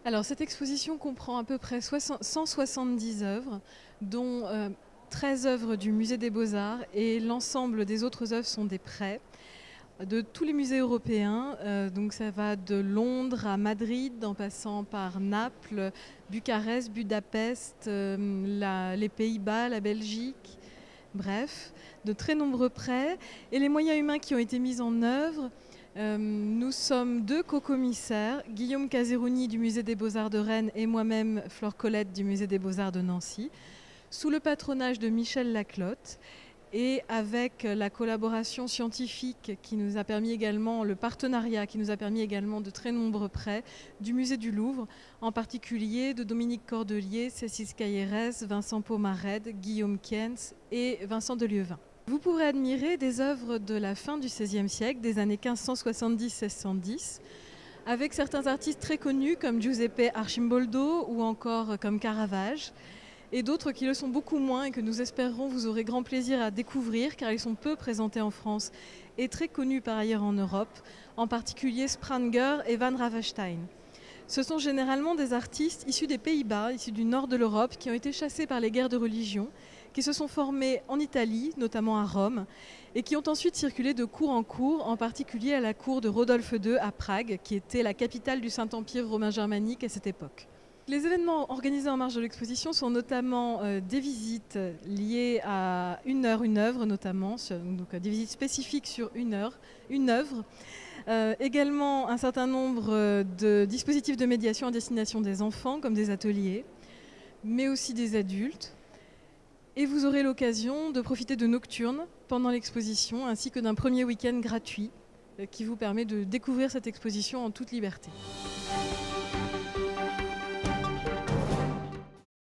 Alors cette exposition comprend à peu près 170 œuvres, dont 13 œuvres du Musée des Beaux-Arts, et l'ensemble des autres œuvres sont des prêts de tous les musées européens. Donc ça va de Londres à Madrid, en passant par Naples, Bucarest, Budapest, les Pays-Bas, la Belgique, bref, de très nombreux prêts. Et les moyens humains qui ont été mis en œuvre, nous sommes deux co-commissaires, Guillaume Caserouni du Musée des Beaux-Arts de Rennes et moi-même, Flore Colette du Musée des Beaux-Arts de Nancy, sous le patronage de Michel Laclotte et avec la collaboration scientifique qui nous a permis également, le partenariat qui nous a permis également de très nombreux prêts du Musée du Louvre, en particulier de Dominique Cordelier, Cécile Scailleres, Vincent Pomarède, Guillaume Kientz et Vincent Delieuvin. Vous pourrez admirer des œuvres de la fin du XVIe siècle, des années 1570-1610, avec certains artistes très connus comme Giuseppe Arcimboldo ou encore comme Caravage, et d'autres qui le sont beaucoup moins et que nous espérons vous aurez grand plaisir à découvrir car ils sont peu présentés en France et très connus par ailleurs en Europe, en particulier Spranger et Van Ravenstein. Ce sont généralement des artistes issus des Pays-Bas, issus du nord de l'Europe, qui ont été chassés par les guerres de religion, qui se sont formés en Italie, notamment à Rome, et qui ont ensuite circulé de cour en cour, en particulier à la cour de Rodolphe II à Prague, qui était la capitale du Saint-Empire romain germanique à cette époque. Les événements organisés en marge de l'exposition sont notamment des visites liées à une œuvre notamment, donc des visites spécifiques sur une œuvre. Également un certain nombre de dispositifs de médiation à destination des enfants, comme des ateliers, mais aussi des adultes. Et vous aurez l'occasion de profiter de nocturnes pendant l'exposition, ainsi que d'un premier week-end gratuit qui vous permet de découvrir cette exposition en toute liberté.